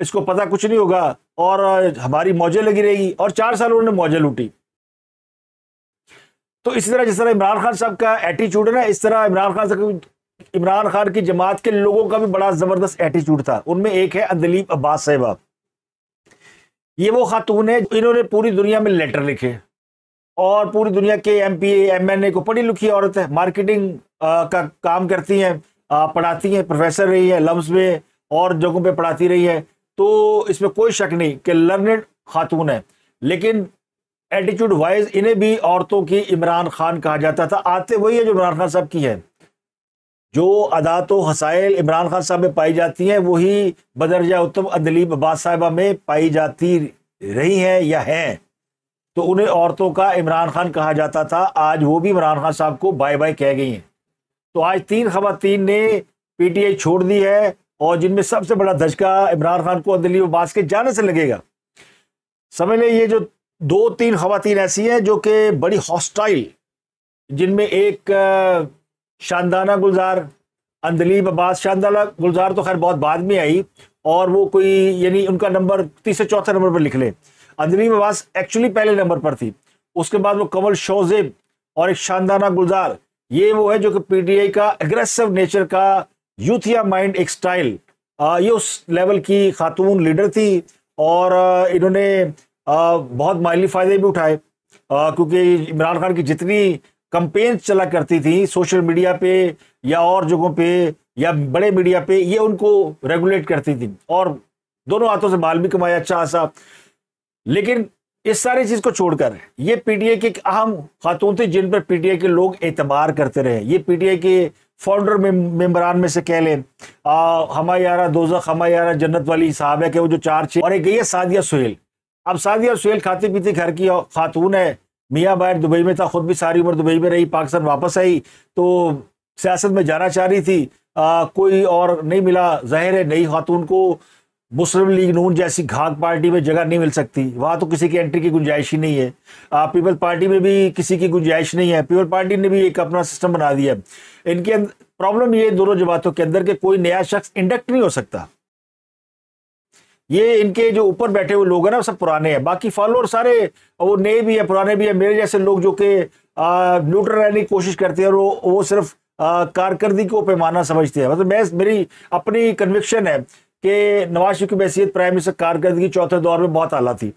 اس کو پتہ کچھ نہیں ہوگا اور ہماری موجیں لگی رہے گی، اور 4 سال انہوں نے موجیں لوٹی۔ تو اسی طرح جس طرح عمران خان صاحب کا ایٹیچیوڈ ہے نا، اس طرح عمران خان کی جماعت کے لوگوں کا بھی بڑا زبردست ایٹیچیوڈ تھا۔ ان میں ایک ہے اندلیب عباس صاحبہ، یہ وہ خاتون ہے، انہوں نے پوری دنیا میں لیٹر لکھے، اور پوری دنیا کے M P A M N A کو، پڑھی لکھی عورت ہے، مارکیٹنگ کا کام کرتی ہیں، پڑھاتی ہیں، پروفیسر رہی ہے، لمز میں اور جگہوں پہ پڑھاتی رہی ہے، تو اس میں کوئی شک نہیں کہ لرنڈ خاتون ہے۔ لیکن ایٹیچیوڈ وائز انہیں بھی عورتوں کی عمران خان کہا جاتا تھا، آتے وہی ہے جو عمران خان صاحب کی ہے۔ جو عادات و حسائل عمران خان صاحب میں پائی جاتی ہیں وہی بدرجہ اتم اندلیب عباس صاحبہ میں پائی جاتی رہی ہیں یا ہیں، تو انہیں عورتوں کا عمران خان کہا جاتا تھا۔ آج وہ بھی عمران خان صاحب کو بائے بائے کہہ گئی ہیں۔ تو آج 3 خواتین نے پی ٹی آئی چھوڑ دی ہے، اور جن میں سب سے بڑا دھچکا عمران خان کو اندلیب عباس کے جانے سے لگے گا۔ سمجھ لیں یہ جو 2-3 خواتین ایسی ہیں جو کہ بڑی ہاسٹائل، جن میں ایک شاندانہ گلزار، اندلیب عباس، شاندانہ گلزار تو خیر بہت بعد میں آئی، اور وہ کوئی یعنی ان کا نمبر 3 نمبر پر لکھ لیں، اندلیب عباس ایکچولی پہلے نمبر پر تھی، اس کے بعد وہ کمل شوزیب اور ایک شاندانہ گلزار، یہ وہ ہے جو کہ پی ٹی آئی کا اگریسو نیچر کا یوتھیا مائنڈ ایک سٹائل، یہ اس لیول کی خاتون لیڈر تھی، اور انہوں نے بہت مالی فائدے بھی اٹھائے، کیونکہ عمران خان کی جتنی کمپینز چلا کرتی تھی سوشل میڈیا پہ یا اور جگہوں پہ یا بڑے میڈیا پہ، یہ ان کو ریگولیٹ کرتی تھی، اور دونوں ہاتھوں سے مال بھی کمایا اچھا خاصا۔ لیکن اس ساری چیز کو چھوڑ کر یہ پی ٹی آئی کی ایک اہم خاتون تھی جن پر پی ٹی آئی کے لوگ اعتبار کرتے رہے۔ یہ پی ٹی آئی کے فاؤنڈر ممبران میں سے کہہ لیں، ہمارا یارہ دوزخ ہمارا یارہ جنت والی صاحب ہے کہ وہ جو 4-6، اور ایک گئی ہے سعدیہ سہیل۔ اب سعدیہ سہیل کھاتی پیتی گھر کی خاتون ہے، میاں باہر دبئی میں تھا، خود بھی ساری عمر دبئی میں رہی، پاکستان واپس آئی تو سیاست میں جانا چاہ رہی تھی، کوئی اور نہیں ملا۔ ظاہر ہے نئی خاتون کو مسلم لیگ نون جیسی گھاگ پارٹی میں جگہ نہیں مل سکتی، وہاں تو کسی کی انٹری کی گنجائش ہی نہیں ہے۔ پیپل پارٹی میں بھی کسی کی گنجائش نہیں ہے، پیپل پارٹی نے بھی ایک اپنا سسٹم بنا دیا ہے۔ ان کے پرابلم یہ دونوں جماعتوں کے اندر کہ کوئی نیا شخص انڈکٹ نہیں ہو سکتا۔ یہ ان کے جو اوپر بیٹھے ہوئے لوگ ہیں نا وہ سب پرانے ہیں، باقی فالوور سارے وہ نئے بھی ہیں پرانے بھی ہیں، میرے جیسے لوگ جو کہ نیوٹرل رہنے کی کوشش کرتے ہیں، اور وہ صرف کارکردگی کو پیمانہ سمجھتے ہیں۔ مطلب میری اپنی کنوکشن ہے کہ نواز شریف کی بحیثیت پرائم منسٹر کارکردگی چوتھے دور میں بہت اعلیٰ تھی،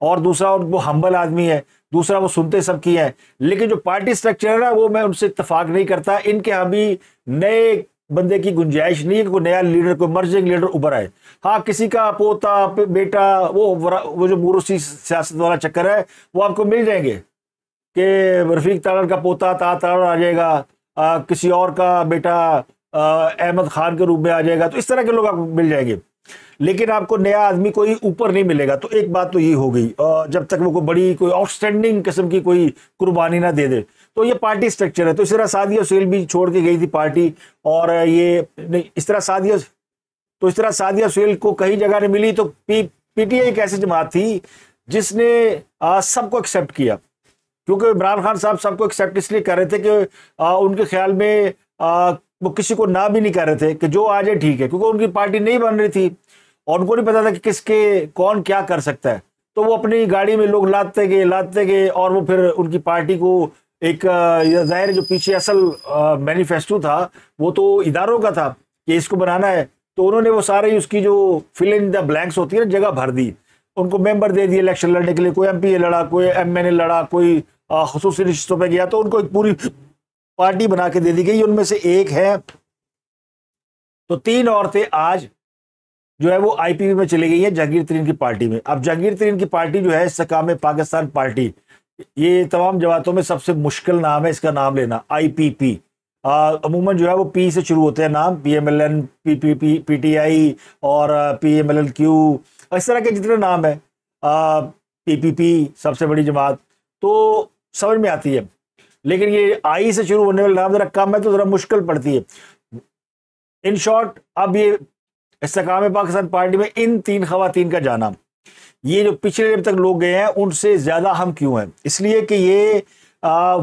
اور دوسرا وہ ہمبل آدمی ہے، دوسرا وہ سنتے سب کی ہیں، لیکن جو پارٹی سٹرکچر ہے نا وہ میں ان سے اتفاق نہیں کرتا۔ ان کے ہاں بھی نئے بندے کی گنجائش نہیں ہے کہ کوئی نیا لیڈر، کوئی مرجنگ لیڈر ابھر آئے۔ ہاں کسی کا پوتا بیٹا وہ جو موروثی سیاست والا چکر ہے وہ آپ کو مل جائیں گے، کہ رفیق تارڑ کا پوتا تارڑ آ جائے گا، کسی اور کا بیٹا احمد خان کے روپ میں آ جائے گا، تو اس طرح کے لوگ آپ کو مل جائیں گے، لیکن آپ کو نیا آدمی کوئی اوپر نہیں ملے گا۔ تو ایک بات تو یہ ہو گئی، جب تک وہ کوئی بڑی کوئی آؤٹ اسٹینڈنگ قسم کی کوئی قربانی نہ دے دے، تو یہ پارٹی سٹرکچر ہے۔ تو اس طرح سعدیہ سہیل بھی چھوڑ کے گئی تھی پارٹی، اور یہ اس طرح سعدیہ سہیل کو کہیں جگہ نہیں ملی۔ تو پی ٹی آئی ایک ایسی جماعت تھی جس نے سب کو ایکسیپٹ کیا، کیونکہ عمران خان صاحب سب کو ایکسیپٹ اس لیے کر رہے تھے کہ ان کے خیال میں وہ کسی کو نہ بھی نہیں کر رہے تھے کہ جو آ جائے ٹھیک ہے، کیونکہ ان کی پارٹی نہیں بن رہی تھی اور ان کو نہیں پتا تھا کہ کس کے کون کیا کر سکتا ہے۔ تو وہ اپنی گاڑی میں لوگ لاتے گئے، اور وہ پھر ان کی پارٹی کو ایک ظاہر جو پیچھے اصل مینیفیسٹو تھا وہ تو اداروں کا تھا کہ اس کو بنانا ہے، تو انہوں نے وہ سارے اس کی جو فل ان دا بلینکس ہوتی ہے نا جگہ بھر دی، ان کو ممبر دے دیے الیکشن لڑنے کے لیے، کوئی ایم پی اے لڑا، کوئی ایم این اے لڑا، کوئی خصوصی نشستوں پہ گیا، تو ان کو ایک پوری پارٹی بنا کے دے دی گئی۔ ان میں سے ایک ہے، تو 3 عورتیں آج جو ہے وہ آئی پی پی میں چلی گئی ہیں جہانگیر ترین کی پارٹی میں۔ اب جہانگیر ترین کی پارٹی جو ہے استحکام پاکستان پارٹی، یہ تمام جماعتوں میں سب سے مشکل نام ہے اس کا نام لینا، آئی پی پی۔ عموماً جو ہے وہ پی سے شروع ہوتے ہیں نام، P M L N, P T I اور P M L N Q, اس طرح کے جتنے نام ہیں، پی پی پی سب سے بڑی جماعت، تو سمجھ میں آتی ہے۔ لیکن یہ آئی سے شروع ہونے والا نام ذرا کم ہے تو ذرا مشکل پڑتی ہے۔ ان شارٹ، اب یہ استحکام پاکستان پارٹی میں ان 3 خواتین کا جانا، یہ جو پچھلے جب تک لوگ گئے ہیں ان سے زیادہ اہم کیوں ہیں؟ اس لیے کہ یہ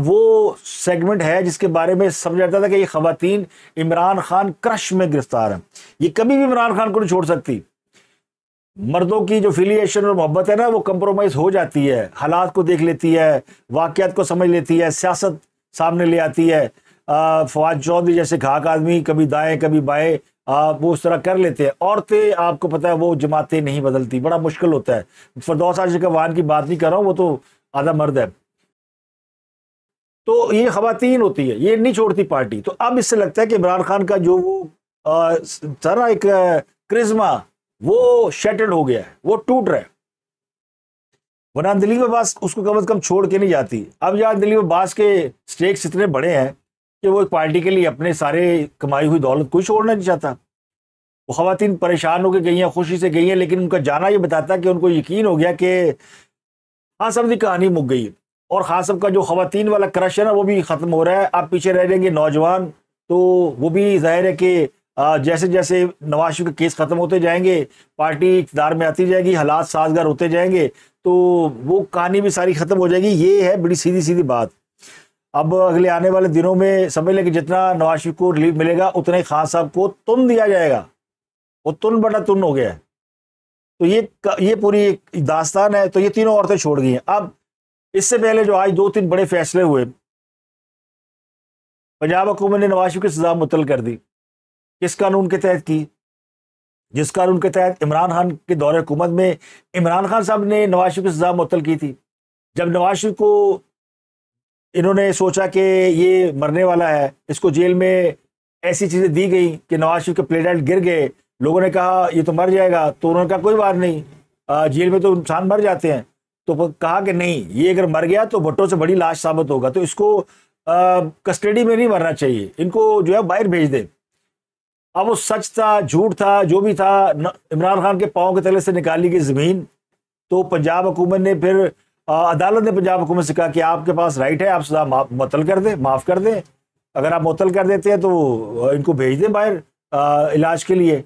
وہ سیگمنٹ ہے جس کے بارے میں سمجھا جاتا تھا کہ یہ خواتین عمران خان کرش میں گرفتار ہیں، یہ کبھی بھی عمران خان کو نہیں چھوڑ سکتی۔ مردوں کی جو فیلیشن اور محبت ہے نا وہ کمپرومائز ہو جاتی ہے، حالات کو دیکھ لیتی ہے، واقعات کو سمجھ لیتی ہے، سیاست سامنے لے آتی ہے۔ فواد چودھری جیسے گھاک آدمی کبھی دائیں کبھی بائیں وہ اس طرح کر لیتے ہیں۔ عورتیں آپ کو پتہ ہے وہ جماعتیں نہیں بدلتی، بڑا مشکل ہوتا ہے۔ فردوس عاشق وان کی بات نہیں کر رہا ہوں، وہ تو آدھا مرد ہے۔ تو یہ خواتین ہوتی ہے، یہ نہیں چھوڑتی پارٹی۔ تو اب اس سے لگتا ہے کہ عمران خان کا جو وہ تھا نا ایک کرزما، وہ شیٹرڈ ہو گیا ہے، وہ ٹوٹ رہا ہے۔ ورنہ دلیپ عباس اس کو کم از کم چھوڑ کے نہیں جاتی۔ اب یار دلیپ عباس کے سٹیکس اتنے بڑے ہیں کہ وہ ایک پارٹی کے لیے اپنے سارے کمائی ہوئی دولت کوئی چھوڑنا نہیں چاہتا۔ وہ خواتین پریشان ہو کے گئی ہیں، خوشی سے گئی ہیں، لیکن ان کا جانا یہ بتاتا ہے کہ ان کو یقین ہو گیا کہ خان صاحب کی کہانی مک گئی، اور خان صاحب کا جو خواتین والا کرش ہے نا وہ بھی ختم ہو رہا ہے۔ اب پیچھے رہ جائیں گے نوجوان، تو وہ بھی ظاہر ہے کہ جیسے جیسے نواز شریف کے کیس ختم ہوتے جائیں گے، پارٹی اقتدار میں آتی جائے گی، حالات سازگار ہوتے جائیں گے، تو وہ کہانی بھی ساری ختم ہو جائے گی۔ یہ ہے بڑی سیدھی سیدھی بات۔ اب اگلے آنے والے دنوں میں سمجھ لیں کہ جتنا نواز شریف کو ریلیف ملے گا اتنا ہی خان صاحب کو تن دیا جائے گا۔ وہ تن بڑا تن ہو گیا ہے۔ تو یہ پوری ایک داستان ہے۔ تو یہ تینوں عورتیں چھوڑ گئی ہیں۔ اب اس سے پہلے جو آج 2-3 بڑے فیصلے ہوئے، پنجاب حکومت نے نواز شریف کی سزا معطل کر دی۔ کس قانون کے تحت کی؟ جس قانون کے تحت عمران خان کے دور حکومت میں عمران خان صاحب نے نواز شریف کی سزا معطل کی تھی۔ جب نواز شریف کو انہوں نے سوچا کہ یہ مرنے والا ہے، اس کو جیل میں ایسی چیزیں دی گئی کہ نواز شریف کے پلیٹ گر گئے، لوگوں نے کہا یہ تو مر جائے گا، تو انہوں نے کہا کوئی بات نہیں، جیل میں تو انسان مر جاتے ہیں۔ تو کہا کہ نہیں، یہ اگر مر گیا تو بھٹو سے بڑی لاش ثابت ہوگا، تو اس کو کسٹڈی میں نہیں مرنا چاہیے، ان کو جو ہے باہر بھیج دے۔ اب وہ سچ تھا جھوٹ تھا جو بھی تھا، عمران خان کے پاؤں کے تلے سے نکالی گئی زمین۔ تو پنجاب حکومت نے پھر عدالت نے پنجاب حکومت سے کہا کہ آپ کے پاس رائٹ ہے، آپ سزا معطل کر دیں، معاف کر دیں۔ اگر آپ معطل کر دیتے ہیں تو ان کو بھیج دیں باہر علاج کے لیے۔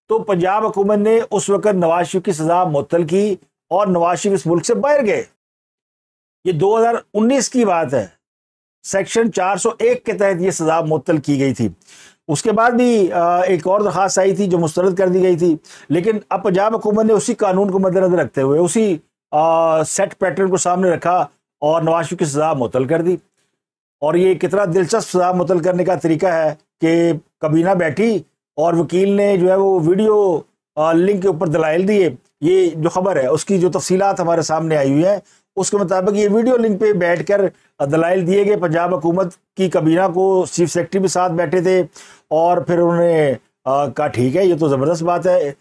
تو پنجاب حکومت نے اس وقت نواز شریف کی سزا معطل کی اور نواز شریف اس ملک سے باہر گئے۔ یہ 2019 کی بات ہے، سیکشن 401 کے تحت یہ سزا معطل کی گئی تھی۔ اس کے بعد بھی ایک اور درخواست آئی تھی جو مسترد کر دی گئی تھی، لیکن اب پنجاب حکومت نے اسی قانون کو مد نظر رکھتے ہوئے اسی سیٹ پیٹرن کو سامنے رکھا اور نواز شریف کی سزا معطل کر دی۔ اور یہ کتنا دلچسپ سزا معطل کرنے کا طریقہ ہے کہ کابینہ بیٹھی اور وکیل نے جو ہے وہ ویڈیو لنک کے اوپر دلائل دیے۔ یہ جو خبر ہے اس کی جو تفصیلات ہمارے سامنے آئی ہوئی ہیں، اس کے مطابق یہ ویڈیو لنک پہ بیٹھ کر دلائل دیے گئے پنجاب حکومت کی کابینہ کو۔ چیف سیکرٹری بھی ساتھ بیٹھے تھے، اور پھر انہوں نے کہا ٹھیک ہے، یہ تو زبردست بات ہے،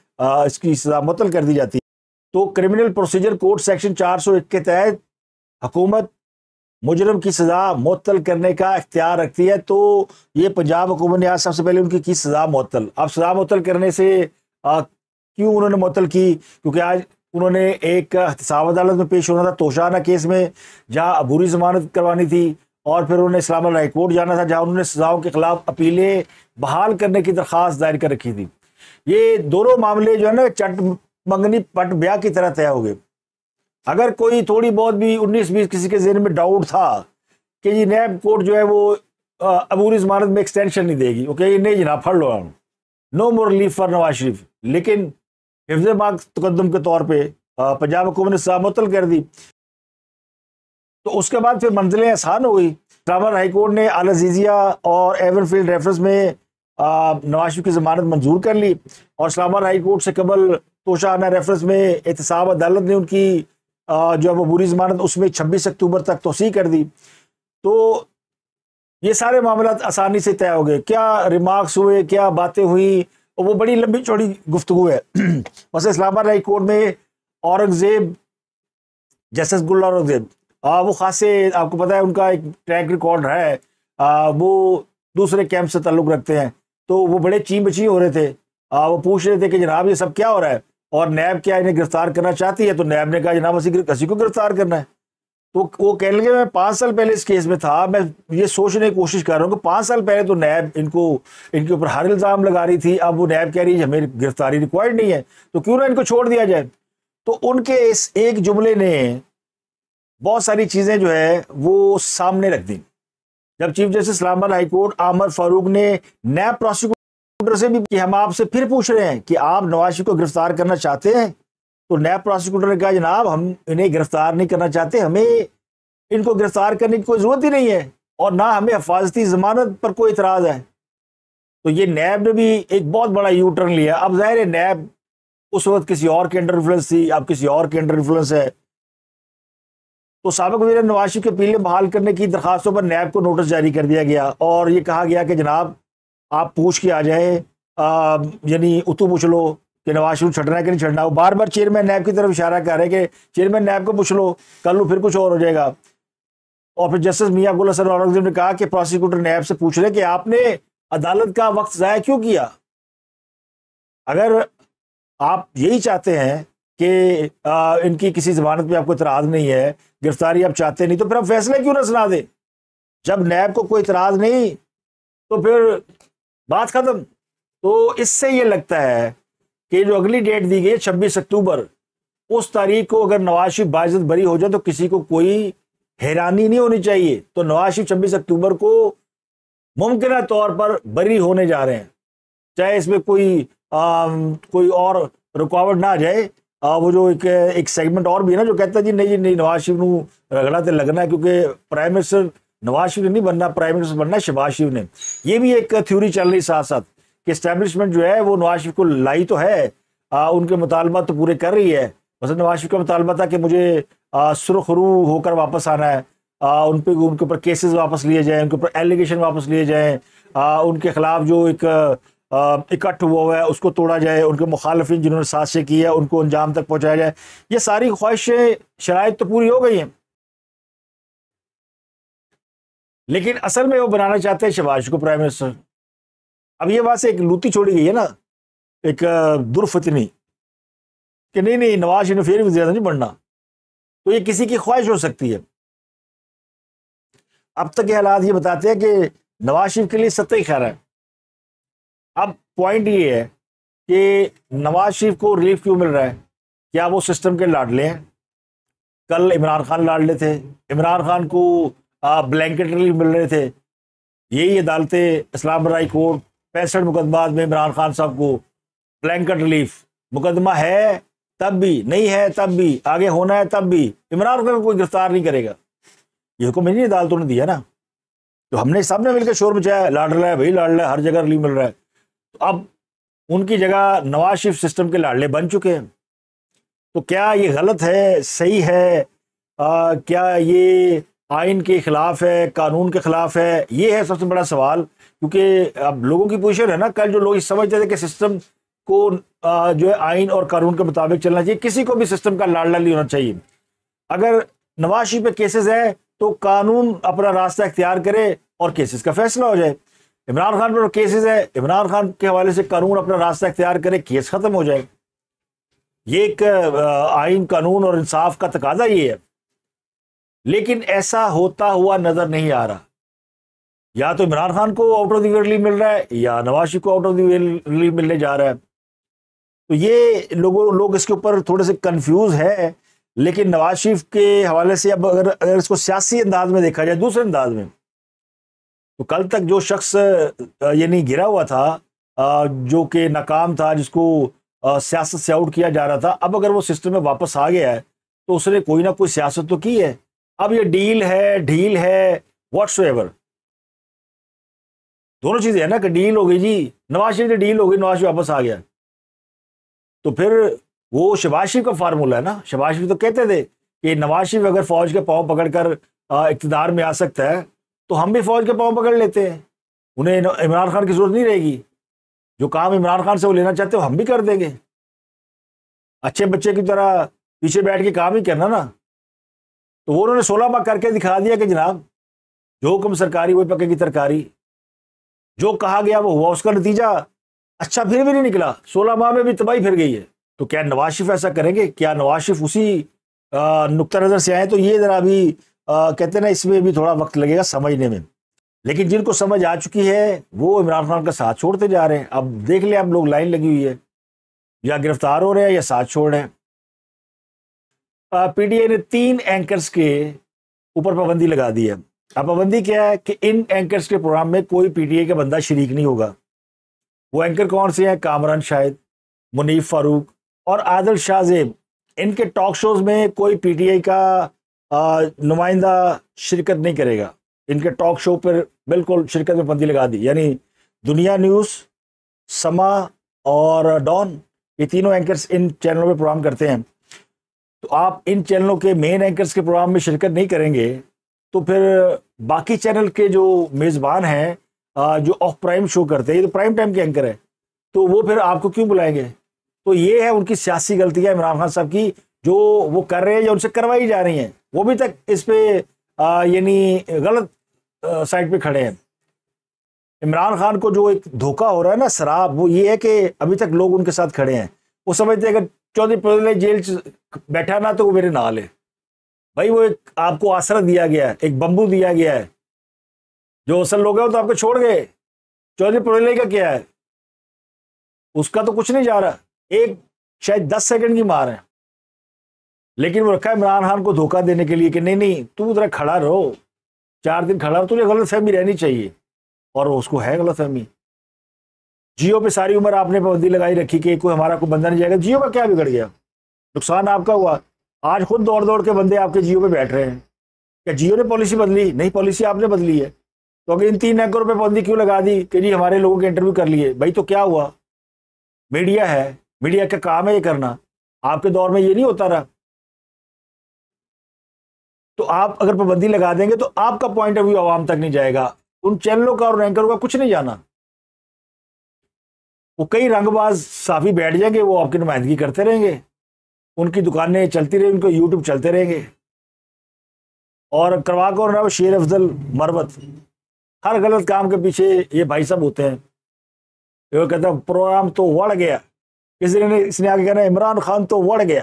اس کی سزا معطل کر دی جاتی ہے۔ تو کرمنل پروسیجر کوڈ سیکشن 401 کے تحت حکومت مجرم کی سزا معطل کرنے کا اختیار رکھتی ہے۔ تو یہ پنجاب حکومت نے آج سب سے پہلے ان کی سزا معطل۔ اب سزا معطل کرنے سے کیوں انہوں نے معطل کی؟ کیونکہ آج انہوں نے ایک احتساب عدالت میں پیش ہونا تھا توشانہ کیس میں، جہاں عبوری ضمانت کروانی تھی، اور پھر انہوں نے اسلام آباد ہائی کورٹ جانا تھا جہاں انہوں نے سزاؤں کے خلاف اپیلیں بحال کرنے کی درخواست دائر کر رکھی تھی۔ یہ دونوں معاملے جو ہے نا چٹ منگنی پٹ بیاہ کی طرح طے ہو گئے۔ اگر کوئی تھوڑی بہت بھی 19-20 کسی کے ذہن میں ڈاؤٹ تھا کہ یہ نیب کورٹ جو ہے وہ عبوری ضمانت میں ایکسٹینشن نہیں دے گی، اوکے نہیں جناب پڑھ لو، نو مور ریلیف فار نواز شریف، لیکن حفظ ماغ تقدم کے طور پہ پنجاب حکومت نے سزا معطل کر دی۔ تو اس کے بعد پھر منزلیں آسان ہو گئی۔ اسلام آباد ہائی کورٹ نے العزیزیہ اور ایون فیلڈ ریفرنس میں نواز شریف کی ضمانت منظور کر لی، اور اسلام آباد ہائی کورٹ سے قبل توشانہ ریفرنس میں احتساب عدالت نے ان کی جو عبوری ضمانت اس میں 26 اکتوبر تک توسیع کر دی۔ تو یہ سارے معاملات آسانی سے طے ہو گئے۔ کیا ریمارکس ہوئے، کیا باتیں ہوئیں، وہ بڑی لمبی چوڑی گفتگو ہے۔ بس اسلام آباد ہائی کورٹ میں اورنگزیب، جسٹس گل اورنگزیب، وہ خاصے آپ کو پتہ ہے ان کا ایک ٹریک ریکارڈ ہے، وہ دوسرے کیمپ سے تعلق رکھتے ہیں، تو وہ بڑے چین بچی ہو رہے تھے۔ وہ پوچھ رہے تھے کہ جناب یہ سب کیا ہو رہا ہے، اور نیب کیا انہیں گرفتار کرنا چاہتی ہے؟ تو نیب نے کہا جناب اسی کو گرفتار کرنا ہے۔ تو وہ کہنے لگے میں 5 سال پہلے اس کیس میں تھا، میں یہ سوچنے کی کوشش کر رہا ہوں کہ 5 سال پہلے تو نیب ان کے اوپر ہر الزام لگا رہی تھی، اب وہ نیب کہہ رہی ہے ہمیں گرفتاری ریکوائرڈ نہیں ہے، تو کیوں نہ ان کو چھوڑ دیا جائے۔ تو ان کے اس ایک جملے نے بہت ساری چیزیں جو ہے وہ سامنے رکھ دیں۔ جب چیف جسٹس اسلام آباد ہائی کورٹ عامر فاروق نے نیب پروسیکیوٹر سے بھی کہ ہم آپ سے پھر پوچھ رہے ہیں کہ آپ نواز شریف کو گرفتار کرنا چاہتے ہیں تو نیب پروسیکیوٹر نے کہا جناب ہم انہیں گرفتار نہیں کرنا چاہتے، ہمیں ان کو گرفتار کرنے کی کوئی ضرورت ہی نہیں ہے، اور نہ ہمیں حفاظتی ضمانت پر کوئی اعتراض ہے۔ تو یہ نیب نے بھی ایک بہت بڑا یو ٹرن لیا۔ اب ظاہر ہے نیب اس وقت کسی اور کے انڈر انفلوئنس تھی، اب کسی اور کے انڈر انفلوئنس ہے۔ تو سابق وزیر نواز شریف کے پیلے بحال کرنے کی درخواستوں پر نیب کو نوٹس جاری کر دیا گیا، اور یہ کہا گیا کہ جناب آپ پوچھ کے آ جائیں، یعنی اتو پوچھ لو کہ نواز شریف چھڑنا ہے کہ نہیں چھڑنا۔ وہ بار بار چیئرمین نیب کی طرف اشارہ کر رہے ہیں کہ چیئرمین نیب کو پوچھ لو، کل لو پھر کچھ اور ہو جائے گا۔ اور پھر جسٹس میاں گل حسن اورنگزیب نے کہا کہ پروسیکیوٹر نیب سے پوچھ رہے کہ آپ نے عدالت کا وقت ضائع کیوں کیا؟ اگر آپ یہی چاہتے ہیں کہ ان کی کسی ضمانت پہ آپ کو اعتراض نہیں ہے، گرفتاری آپ چاہتے نہیں، تو پھر آپ فیصلہ کیوں نہ سنا دیں؟ جب نیب کو کوئی اعتراض نہیں تو پھر بات ختم۔ تو اس سے یہ لگتا ہے کہ جو اگلی ڈیٹ دی گئی ہے 26 اکتوبر، اس تاریخ کو اگر نواز شریف باعزت بری ہو جائے تو کسی کو کوئی حیرانی نہیں ہونی چاہیے۔ تو نواز شریف 26 اکتوبر کو ممکنہ طور پر بری ہونے جا رہے ہیں، چاہے اس میں کوئی اور رکاوٹ نہ آ جائے۔ وہ جو ایک سیگمنٹ اور بھی ہے نا جو کہتا ہے جی نہیں نہیں نواز شریف نو رگڑا تے لگنا ہے، کیونکہ پرائم منسٹر نواز شریف نے نہیں بننا، پرائم منسٹر بننا ہے شہباز شریف نے۔ یہ بھی ایک تھیوری چل رہی ساتھ ساتھ کہ اسٹیبلشمنٹ جو ہے وہ نواز شریف کو لائی تو ہے، ان کے مطالبات تو پورے کر رہی ہے۔ مثلا نواز شریف کا مطالبہ تھا کہ مجھے سرخ رو ہو کر واپس آنا ہے، ان کے اوپر کیسز واپس لیے جائیں، ان کے اوپر ایلیگیشن واپس لیے جائیں، ان کے خلاف جو ایک اکٹھ ہوا ہے اس کو توڑا جائے، ان کے مخالفین جنہوں نے سازشیں کی ہے ان کو انجام تک پہنچایا جائے۔ یہ ساری خواہشیں شرائط تو پوری ہو گئی ہیں، لیکن اصل میں وہ بنانا چاہتے ہیں شہباز شریف کو پرائم منسٹر۔ اب یہ بات سے ایک لوتی چھوڑی گئی ہے نا، ایک درفتنی، کہ نہیں نہیں نواز شریف نے پھر بھی زیادہ نہیں بڑھنا۔ تو یہ کسی کی خواہش ہو سکتی ہے۔ اب تک کے حالات یہ بتاتے ہیں کہ نواز شریف کے لیے سطحی خیر ہے۔ اب پوائنٹ یہ ہے کہ نواز شریف کو ریلیف کیوں مل رہا ہے؟ کیا وہ سسٹم کے لاڈلے ہیں؟ کل عمران خان لاڈلے تھے، عمران خان کو بلینکٹ ریلیف مل رہے تھے۔ یہی عدالتیں اسلام آباد ہائی کورٹ 65 مقدمات میں عمران خان صاحب کو بلینکٹ ریلیف، مقدمہ ہے تب بھی، نہیں ہے تب بھی، آگے ہونا ہے تب بھی عمران خان کو کوئی گرفتار نہیں کرے گا۔ یہ حکم نہیں عدالتوں نے دیا نا، تو ہم نے سب نے مل کے شور مچایا، لاڈلا ہے بھائی لاڈلا ہے، ہر جگہ ریلیف مل رہا ہے۔ تو اب ان کی جگہ نواز شریف سسٹم کے لاڈلے بن چکے ہیں۔ تو کیا یہ غلط ہے، صحیح ہے؟ کیا یہ آئین کے خلاف ہے، قانون کے خلاف ہے؟ یہ ہے سب سے بڑا سوال، کیونکہ اب لوگوں کی پوزیشن ہے نا، کل جو لوگ سمجھتے تھے کہ سسٹم کو جو ہے آئین اور قانون کے مطابق چلنا چاہیے، کسی کو بھی سسٹم کا لاڈلا نہیں ہونا چاہیے۔ اگر نواز شریف پہ کیسز ہے تو قانون اپنا راستہ اختیار کرے اور کیسز کا فیصلہ ہو جائے۔ عمران خان پر کیسز ہے، عمران خان کے حوالے سے قانون اپنا راستہ اختیار کرے، کیس ختم ہو جائے۔ یہ ایک آئین، قانون اور انصاف کا تقاضا یہ ہے، لیکن ایسا ہوتا ہوا نظر نہیں آ رہا۔ یا تو عمران خان کو out of the way relief مل رہا ہے، یا نواز شریف کو out of the way relief ملنے جا رہا ہے۔ تو یہ لوگ اس کے اوپر تھوڑے سے کنفیوز ہے۔ لیکن نواز شریف کے حوالے سے اب اگر اس کو سیاسی انداز میں دیکھا جائے، دوسرے انداز میں، تو کل تک جو شخص یعنی گرا ہوا تھا، جو کہ ناکام تھا، جس کو سیاست سے آؤٹ کیا جا رہا تھا، اب اگر وہ سسٹم میں واپس آ گیا ہے تو اس نے کوئی نہ کوئی سیاست تو کی ہے۔ اب یہ ڈیل ہے، ڈھیل ہے، واٹس ایور، دونوں چیزیں ہیں نا، کہ ڈیل ہو گئی جی، نواز شریف کی ڈیل ہو گئی، نواز شریف واپس آ گیا، تو پھر وہ شہباز شریف کا فارمولہ ہے نا۔ شہباز شریف تو کہتے تھے کہ نواز شریف اگر فوج کے پاؤں پکڑ کر اقتدار میں آ سکتا ہے تو ہم بھی فوج کے پاؤں پکڑ لیتے ہیں، انہیں عمران خان کی ضرورت نہیں رہے گی، جو کام عمران خان سے وہ لینا چاہتے ہیں ہم بھی کر دیں گے۔ اچھے بچے کی طرح پیچھے بیٹھ کے کام ہی کرنا نا۔ تو وہ انہوں نے 16 ماہ کر کے دکھا دیا کہ جناب جو حکم سرکاری وہی پکے گی ترکاری، جو کہا گیا وہ ہوا، اس کا نتیجہ اچھا پھر بھی نہیں نکلا، 16 ماہ میں بھی تباہی پھر گئی ہے۔ تو کیا نواز شریف ایسا کریں گے؟ کیا نواز شریف اسی نقطہ نظر سے آئے؟ تو یہ ذرا بھی کہتے ہیں نا، اس میں بھی تھوڑا وقت لگے گا سمجھنے میں۔ لیکن جن کو سمجھ آ چکی ہے وہ عمران خان کا ساتھ چھوڑتے جا رہے ہیں۔ اب دیکھ لیں، اب لوگ لائن لگی ہوئی ہے، یا گرفتار ہو رہے ہیں یا ساتھ چھوڑ رہے ہیں۔ پی ٹی آئی نے 3 اینکرز کے اوپر پابندی لگا دی ہے۔ اب پابندی کیا ہے کہ ان اینکرز کے پروگرام میں کوئی پی ٹی آئی کا بندہ شریک نہیں ہوگا۔ وہ اینکر کون سے ہیں؟ کامران شاہد، منیف فاروق اور عادل شاہ زیب۔ ان کے ٹاک شوز میں کوئی پی ٹی آئی کا نمائندہ شرکت نہیں کرے گا. ان کے ٹاک شو پر بالکل شرکت میں پابندی لگا دی. یعنی دنیا نیوز، سما اور ڈان، یہ تینوں اینکرز ان چینلوں پہ پروگرام کرتے ہیں. تو آپ ان چینلوں کے مین اینکرز کے پروگرام میں شرکت نہیں کریں گے تو پھر باقی چینل کے جو میزبان ہیں جو آف پرائم شو کرتے ہیں، یہ تو پرائم ٹائم کے اینکر ہے، تو وہ پھر آپ کو کیوں بلائیں گے؟ تو یہ ہے ان کی سیاسی غلطی ہے عمران خان صاحب کی، جو وہ کر رہے ہیں یا ان سے کروائی جا رہی ہیں. وہ بھی تک اس پہ یعنی غلط سائڈ پہ کھڑے ہیں. عمران خان کو جو ایک دھوکہ ہو رہا ہے نا سراب، وہ یہ ہے کہ ابھی تک لوگ ان کے ساتھ کھڑے ہیں. وہ سمجھتے ہیں اگر چودھری پرویز جیل بیٹھا نا تو وہ میرے نال ہے. بھائی وہ ایک آپ کو آسرا دیا گیا ہے، ایک بمبو دیا گیا ہے. جو اصل لوگ ہیں وہ تو آپ کو چھوڑ گئے. چودھری پرویز کا کیا ہے؟ اس کا تو کچھ نہیں جا رہا، ایک شاید 10 سیکنڈ کی مار ہے. لیکن وہ رکھا ہے عمران خان کو دھوکہ دینے کے لیے کہ نہیں تو ذرا کھڑا رہو، 4 دن کھڑا رہو، تجھے غلط فہمی رہنی چاہیے. اور اس کو ہے غلط فہمی. جیو پہ ساری عمر آپ نے پابندی لگائی رکھی کہ کوئی ہمارا کوئی بندہ نہیں جائے گا. جیو کا کیا بگڑ گیا؟ نقصان آپ کا ہوا. آج خود دوڑ دوڑ کے بندے آپ کے جیو پہ بیٹھ رہے ہیں. کیا جیو نے پالیسی بدلی؟ نہیں، پالیسی آپ نے بدلی ہے. تو اگر ان 3 اینکروں پہ پابندی کیوں لگا دی کہ جی ہمارے لوگوں کے انٹرویو کر لیے؟ بھائی تو کیا ہوا؟ میڈیا ہے، میڈیا کا کام ہے یہ کرنا. آپ کے دور میں یہ نہیں ہوتا رہا. تو آپ اگر پابندی لگا دیں گے تو آپ کا پوائنٹ آف ویو عوام تک نہیں جائے گا. ان چینلوں کا اور اینکروں کا کچھ نہیں جانا. وہ کئی رنگ باز صحافی بیٹھ جائیں گے، وہ آپ کی نمائندگی کرتے رہیں گے، ان کی دکانیں چلتی رہیں، ان کو یوٹیوب چلتے رہیں گے. اور کروا کر رہا وہ شیر افضل مروت، ہر غلط کام کے پیچھے یہ بھائی صاحب ہوتے ہیں. وہ کہتا ہے پروگرام تو وڑ گیا، اس نے آگے کہنا عمران خان تو وڑ گیا.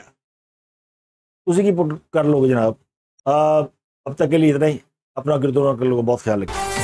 اسی کی کر لو گے جناب. اب تک کے لیے اتنا ہی. اپنا گردوں کر لوگوں بہت خیال رکھیں.